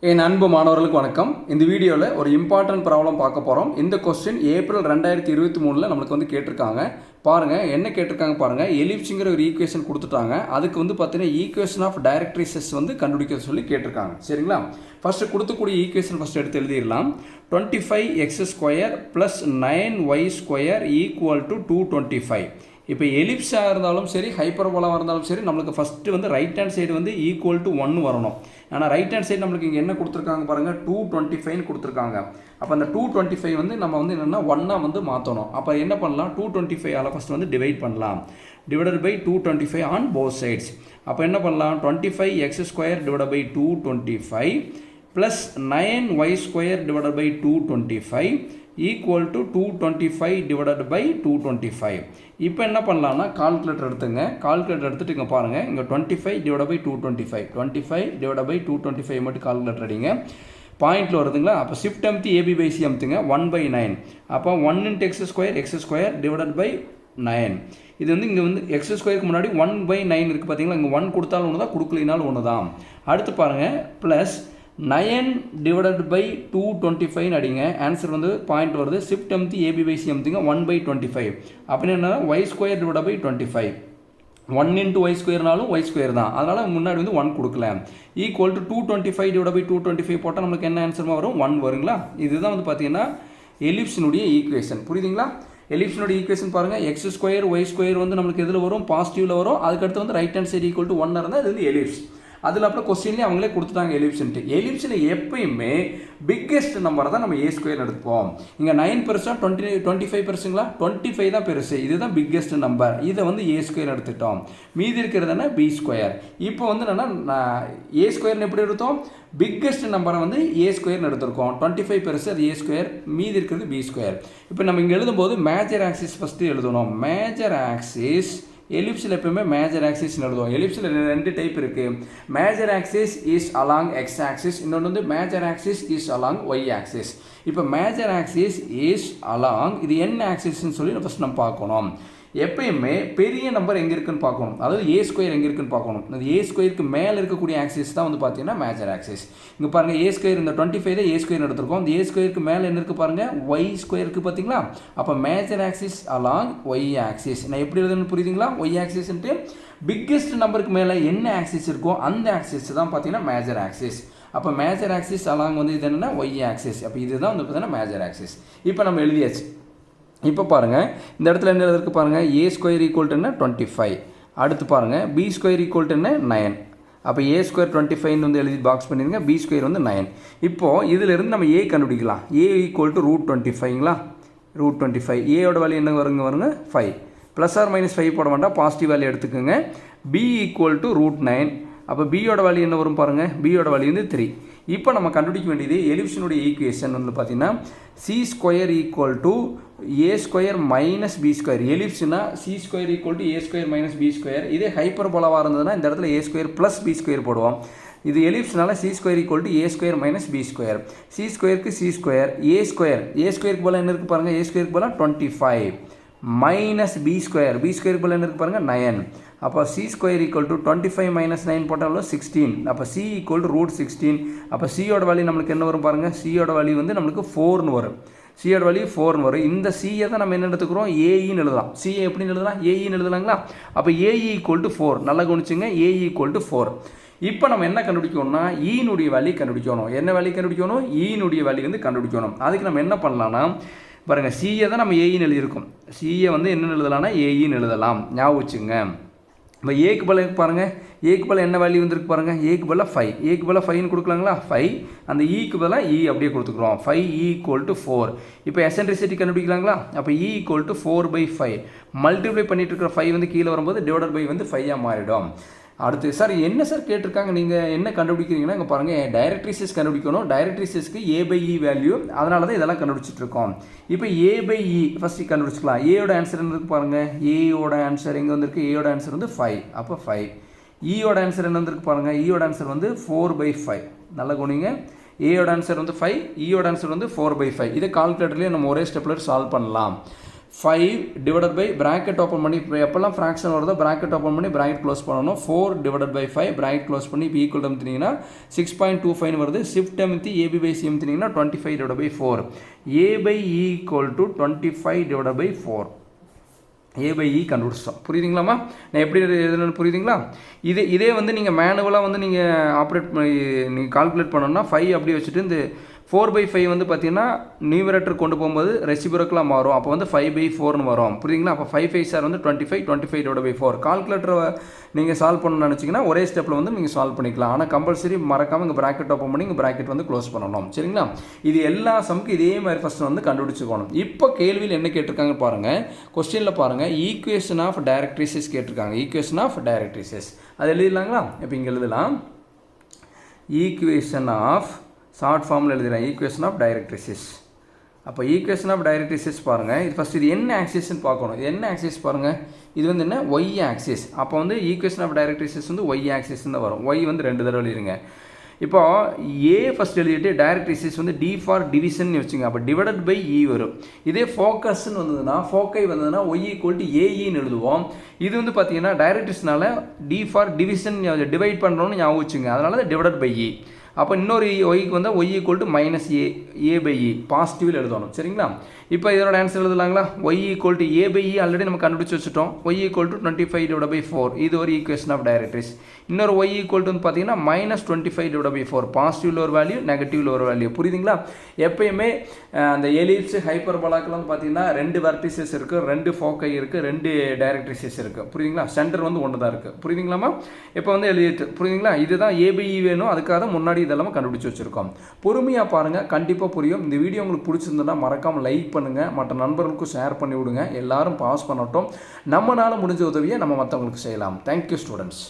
என் அன்பு மாணவர்களுக்கு வணக்கம். இந்த வீடியோவில் ஒரு இம்பார்ட்டன்ட் ப்ராப்ளம் பார்க்க போகிறோம். இந்த கொஸ்டின் ஏப்ரல் 2023 நம்மளுக்கு வந்து கேட்டிருக்காங்க. பாருங்கள் என்ன கேட்டிருக்காங்க பாருங்கள். எலிப்ஸுங்கிற ஒரு ஈக்குவேஷன் கொடுத்துட்டாங்க. அதுக்கு வந்து பார்த்தீங்கன்னா ஈக்குவேஷன் ஆஃப் டைரக்ட்ரிசஸ் வந்து கண்டுபிடிக்க சொல்லி கேட்டிருக்காங்க. சரிங்களா? ஃபஸ்ட்டு கொடுத்தக்கூடிய ஈக்குவேஷன் ஃபஸ்ட் எடுத்து எழுதிடலாம். 25x² + 9y² = 225. இப்போ எலிப்ஸாக இருந்தாலும் சரி ஹைப்பர்போலாக இருந்தாலும் சரி நம்மளுக்கு ஃபஸ்ட்டு வந்து ரைட் ஹேண்ட் சைடு வந்து = 1 வரணும். ஆனால் ரைட் ஹேண்ட் சைடு நம்மளுக்கு இங்கே என்ன கொடுத்துருக்காங்க பாருங்கள், 225 கொடுத்துருக்காங்க. அப்போ அந்த 225 வந்து நம்ம வந்து என்னென்னா 1 வந்து மாற்றணும். அப்போ என்ன பண்ணலாம், 225 ஃபஸ்ட் வந்து டிவைட் பண்ணலாம். Divided by 225 on both sides. அப்போ என்ன பண்ணலாம், 25x² / 225 + 9y² / 225 = 225 / 225. இப்போ என்ன பண்ணலாம்னா கால்குலேட்டர் எடுத்துங்க. கால்குலேட்டர் எடுத்துகிட்டு இங்கே பாருங்கள், இங்கே 25 / 225 25 / 225 மட்டும் கால்குலேட்டர் அடிங்க. பாயிண்டில் வருதுங்களா? அப்போ ஷிஃப்ட் அமுத்தி AB/C அமுத்துங்க. 1/9. அப்போ 1 × x² / 9. இது வந்து இங்கே வந்து x² முன்னாடி 1/9 இருக்குது பார்த்தீங்களா? இங்கே 1 கொடுத்தாலும் ஒன்று தான், கொடுக்கலினாலும் ஒன்று தான். அடுத்து பாருங்கள், ப்ளஸ் 9 / 225 அடிங்க. ஆன்சர் வந்து பாயிண்ட் வருது. ஷிஃப்ட் அமுத்தி AB/C அமுத்துங்க. 1/25 அப்படின்னு என்ன, y² / 25. 1 × y²னாலும் y² தான், அதனால் முன்னாடி வந்து 1 கொடுக்கல. = 225 / 225 போட்டால் நம்மளுக்கு என்ன ஆன்சர் வரும், 1 வருங்களா? இதுதான் வந்து பார்த்தீங்கன்னா எலிப்ஸினுடைய ஈக்குவேஷன். புரியுதுங்களா? எலிப்ஸினுடைய ஈக்குவேஷன் பாருங்கள், x² y² வந்து நம்மளுக்கு எதில் வரும், பாசிட்டிவில் வரும். அதுக்கடுத்து வந்து ரைட் ஹேண்ட் சைடு = 1 இருந்தால் இது வந்து எலிப்ஸ். அதில் அப்புறம் கொஸ்டின்லேயே அவங்களே கொடுத்துட்டாங்க எலிப்ஸ்ன்ட்டு. எலிப்ஸில் எப்பயுமே பிக்கெஸ்ட் நம்பரை தான் நம்ம A² எடுப்போம். இங்கே 9 பெருசா 25 பெருசுங்களா? 25 தான் பெருசு. இதுதான் பிக்கெஸ்ட் நம்பர். இதை வந்து A² எடுத்துட்டோம். மீதி இருக்கிறது என்ன, B². இப்போ வந்து என்னென்னா A² எப்படி எடுத்தோம், பிக்கெஸ்ட் நம்பரை வந்து A² எடுத்திருக்கோம். 25 பெருசு, அது A². மீதி இருக்கிறது B². இப்போ நம்ம இங்கே எழுதும்போது மேஜர் ஆக்சிஸ் ஃபஸ்ட்டு எழுதணும். மேஜர் ஆக்சிஸ் எலிப்ஸில் எப்பவுமே மேஜர் ஆக்சிஸ்னு எழுதுவோம். எலிப்ஸில் 2 டைப் இருக்குது. Major axis is along X axis, இன்னொன்று வந்து major axis is along Y axis. இப்போ மேஜர் ஆக்சிஸ் இஸ் அலாங், இது என்ன ஆக்சிஸ்ன்னு சொல்லி ஃபஸ்ட் நம்ம பார்க்கணும். எப்பயுமே பெரிய நம்பர் எங்கே இருக்குன்னு பார்க்கணும், அதாவது A² எங்கே இருக்குன்னு பார்க்கணும். இந்த A²க்கு மேலே இருக்கக்கூடிய ஆக்சிஸ் தான் வந்து பார்த்தீங்கன்னா மேஜர் ஆக்சிஸ். இங்கே பாருங்கள், A² இந்த 25 தான் A² எடுத்திருக்கோம். இந்த A²க்கு மேலே என்ன இருக்குது பாருங்கள், y² இருக்குது பார்த்தீங்களா? அப்போ major axis along Y axis. நான் எப்படி எழுதுன்னு புரியுதுங்களா? ஒய் ஆக்சிஸ்ன்ட்டு பிக்கெஸ்ட் நம்பருக்கு மேலே என்ன ஆக்சிஸ் இருக்கோ அந்த ஆக்சிஸ் தான் பார்த்தீங்கன்னா மேஜர் ஆக்சிஸ். அப்போ மேஜர் ஆக்சிஸ் அலாங் வந்து இது என்னென்னா ஒய் ஆக்சிஸ். அப்போ இதுதான் வந்து பார்த்தீங்கன்னா மேஜர் ஆக்சிஸ். இப்போ நம்ம எழுதியாச்சு. இப்போ பாருங்கள், இந்த இடத்துல என்ன எழுதிருக்கு பாருங்கள், A² = என்ன, 25. அடுத்து பாருங்கள், B² = என்ன, 9. அப்போ A² 25 வந்து எழுதி பாக்ஸ் பண்ணிடுங்க. B² வந்து 9. இப்போது இதிலிருந்து நம்ம A கண்டுபிடிக்கலாம். A = √25ங்களா? √25. ஏயோட வேல்யூ என்ன வருங்க 5. +or-5 போட வேண்டாம், பாசிட்டிவ் வேல்யூ எடுத்துக்கோங்க. B = √9. அப்போ பியோட வேல்யூ என்ன வரும் பாருங்கள், பியோட வேல்யூ வந்து 3. இப்போ நம்ம கண்டுபிடிக்க வேண்டியது எலிப்ஸினுடைய ஈக்குவேஷன் வந்து பார்த்தீங்கன்னா C² = A² - B². எலிப்ஸ்னா C² = A² - B². இதே ஹைப்பர்போலாவாக இருந்ததுன்னா இந்த இடத்துல A² + B² போடுவோம். இது எலிப்ஸ்னால C² = A² - B². C²க்கு C², A²க்கு போல என்ன இருக்குது பாருங்கள், A²க்கு போல 25 - B²க்கு போல என்ன இருக்குது பாருங்கள் 9. அப்போ C² = 25 - 9 போட்டாலும் 16. அப்போ C = √16. அப்போ சியோட வேல்யூ நம்மளுக்கு என்ன வரும் பாருங்கள், சியோட வேல்யூ வந்து நம்மளுக்கு 4ன்னு வரும். சியோட வேல்யூ 4ன்னு வரும். இந்த சியை தான் நம்ம என்ன எடுத்துக்கிறோம், ஏஇன்னு எழுதலாம். சியை எப்படின்னு எழுதலாம், ஏஇன்னு எழுதலாங்களா? அப்போ AE = 4. நல்லா கவனிச்சுங்க, AE = 4. இப்போ நம்ம என்ன கண்டுபிடிக்கணும்னா ஈனுடைய வேல்யூ கண்டுபிடிக்கணும். என்ன வேல்யூ கண்டுபிடிக்கணும், ஈனுடைய வேல்யூ வந்து கண்டுபிடிக்கணும். அதுக்கு நம்ம என்ன பண்ணலாம்னா பாருங்கள், சியை தான் நம்ம ஏஇன்னு எழுதியிருக்கோம். சியை வந்து என்னென்னு எழுதலாம்னா ஏஇன்னு எழுதலாம். ஞாபகம் வச்சுங்க. இப்போ ஏக்கு பதில் பாருங்கள், ஏக்கு பதில் என்ன வேல்யூ வந்துருக்கு பாருங்கள், ஏக்கு பதில் 5. ஏக்கு பதில் 5ன்னு கொடுக்கலாங்களா, 5. அந்த ஈக்கு பதிலாக அப்படியே கொடுத்துக்குறோம். 5E = 4. இப்போ எசென்ட்ரிசிட்டி கண்டுபிடிக்கலாங்களா? அப்போ E = 4/5. மல்டிப்ளை பண்ணிட்டு இருக்கிற 5 வந்து கீழே வரும்போது டிவைடட் பை வந்து 5 மாறிடும். அடுத்து சார் என்ன சார் கேட்டிருக்காங்க, நீங்கள் என்ன கண்டுபிடிக்கிறீங்கன்னா இங்கே பாருங்கள், டைரக்ட்ரிசஸ் கண்டுபிடிக்கணும். டைரக்ட்ரிசஸ்க்கு A/E வேல்யூ, அதனால தான் இதெல்லாம் கண்டுபிடிச்சிட்டு இருக்கோம். இப்போ A/E ஃபஸ்ட்டு கண்டுபிடிச்சிக்கலாம். ஏயோட ஆன்சர் என்ன இருக்குது பாருங்கள், ஏயோட ஆன்சர் எங்கே வந்திருக்கு, ஏயோட ஆன்சர் வந்து 5. அப்போ 5. ஈயோட ஆன்சர் என்ன வந்திருக்கு பாருங்கள், ஈயோட ஆன்சர் வந்து 4/5. நல்லா கவனிங்க, ஏயோட ஆன்சர் வந்து 5, ஈயோட ஆன்சர் வந்து 4/5. இதை கால்குலேட்டர்லேயே நம்ம ஒரே ஸ்டெப்பில் சால்வ் பண்ணலாம். 5 டிவைடட் பை ப்ராக்கெட் ஓப்பன் பண்ணி எப்போல்லாம் ஃப்ராக்ஷன் வருதோ ப்ராக்கெட் ஓப்பன் பண்ணி ப்ராக்கெட் க்ளோஸ் பண்ணணும். 4 டிவைடட் பை 5 ப்ராக்கெட் க்ளோஸ் பண்ணி இப்போ ஈக்குவல் அமுத்தினீங்கன்னா 6.25 வருது. ஷிஃப்ட் அமுத்தி ஏபி பை சி அமுத்தினீங்கன்னா 25 divide by 4. A by E equal to 25 divide by 4. A by E கண்டுபிடிச்சோம். புரியுதுங்களாம்மா? நான் எப்படி எழுதுன்னு புரியுதுங்களா? இதே வந்து நீங்கள் மேனுவலாக வந்து நீங்கள் நீங்கள் கால்குலேட் பண்ணணும்னா 5 அப்படி வச்சுட்டு இந்த 4/5 வந்து பார்த்தீங்கன்னா நியூமரேட்டர் கொண்டு போகும்போது ரெசிபிரக்கலாக மாறும். அப்போ வந்து 5/4ன்னு வரும். புரியுதுங்களா? அப்போ 5 5 சார் வந்து 25 25 டிவைட் பை 4. கால்குலேட்டரை நீங்கள் சால்வ் பண்ணணும்னு நினச்சிங்கன்னா ஒரே ஸ்டெப்பில் வந்து நீங்கள் சால்வ் பண்ணிக்கலாம். ஆனால் கம்பல்சரி மறக்காமல் இங்கே ப்ராக்கெட் ஓப்பன் பண்ணி இங்கே ப்ராக்கெட் வந்து க்ளோஸ் பண்ணணும். சரிங்களா? இது எல்லா சம்க்கு இதே மாதிரி ஃபஸ்ட்டு வந்து கண்டுபிடிச்சிக்கணும். இப்போ கேள்வியில் என்ன கேட்டிருக்காங்க பாருங்கள். கொஸ்டினில் பாருங்கள், ஈக்குவேஷன் ஆஃப் டைரக்ட்ரிசஸ் கேட்டிருக்காங்க. ஈக்குவேஷன் ஆஃப் டைரக்ட்ரிசஸ் அது எழுதிடலாங்களா? இப்போ இங்கே எழுதலாம். ஈக்குவேஷன் ஆஃப் ஷார்ட் ஃபார்மில் எழுதுகிறேன். Equation of directrices. அப்போ ஈக்குவேஷன் ஆஃப் டைரக்ட்ரிசஸ் பாருங்கள். இது ஃபஸ்ட் இது என்ன ஆக்சிஸ்ன்னு பார்க்கணும். இது என்ன ஆக்சிஸ் பாருங்கள். இது வந்து என்ன? Y axis. அப்போ வந்து ஈக்குவேஷன் ஆஃப் டைரக்ட்ரிசஸ் வந்து ஒய் ஆக்சிஸ்ன்னு தான் வரும். ஒய் வந்து 2 தடவை எழுதிருங்க. இப்போ ஏ ஃபஸ்ட் எழுதிட்டு டைரக்ட்ரிசஸ் வந்து டி ஃபார் டிவிஷன் வச்சுங்க. அப்போ டிவைடட் பை இ வரும். இதே ஃபோக்கஸ்ன்னு வந்ததுன்னா ஃபோக்கை வந்ததுன்னா ஒய் ஈக்குவல் டு ஏஇன்னு எழுதுவோம். இது வந்து பார்த்தீங்கன்னா டைரக்ட்ரிஸ்னால டி ஃபார் டிவிஷன் டிவைட் பண்ணுறோன்னு ஞாபகம் வச்சுங்க. அதனால தான் டிவைடட் பை இ. அப்போ இன்னொரு ஒய்க்கு வந்து Y equal to minus A by E பாசிட்டிவில் எழுதணும். சரிங்களா? இப்போ இதோட ஆன்சர் எழுதலாங்களா? Y equal to A by E already நம்ம கண்டுபிடிச்சி வச்சுட்டோம். Y equal to 25 divide by 4. இது ஒரு ஈக்குவேஷன் ஆஃப் டைரக்ட்ரிஸ். இன்னொரு ஒய் ஈக்குவல் டு பார்த்தீங்கன்னா மைனஸ் 25 டிவைட் பை 4. பாசிட்டிவில் ஒரு வேல்யூ, நெகட்டிவில் ஒரு வேல்யூ. புரியுதுங்களா? எப்பயுமே அந்த எலிப்ஸ் ஹைப்பர்போலாக்கில் வந்து பார்த்தீங்கன்னா 2 வெர்டிசஸ் இருக்குது, 2 ஃபோக்கை இருக்குது, 2 டைரக்ட்ரிசஸ் இருக்குது. புரியுதுங்களா? சென்டர் வந்து ஒன்று தான் இருக்குது. புரியுதுங்களாமா? இப்போ வந்து எழுதிட்டு புரியுதுங்களா? இதுதான் ஏபிஇ வேணும். அதுக்காக தான் முன்னாடி இதெல்லாம் கண்டுபிடிச்சி வச்சுருக்கோம். பொறுமையாக பாருங்கள், கண்டிப்பாக புரியும். இந்த வீடியோ உங்களுக்கு பிடிச்சிருந்ததுன்னா மறக்காமல் லைக் பண்ணுங்கள், மற்ற நண்பர்களுக்கும் ஷேர் பண்ணி விடுங்க. எல்லாரும் பாஸ் பண்ணட்டும். நம்மளால் முடிஞ்ச உதவியை நம்ம மற்றவங்களுக்கு செய்யலாம். Thank you students.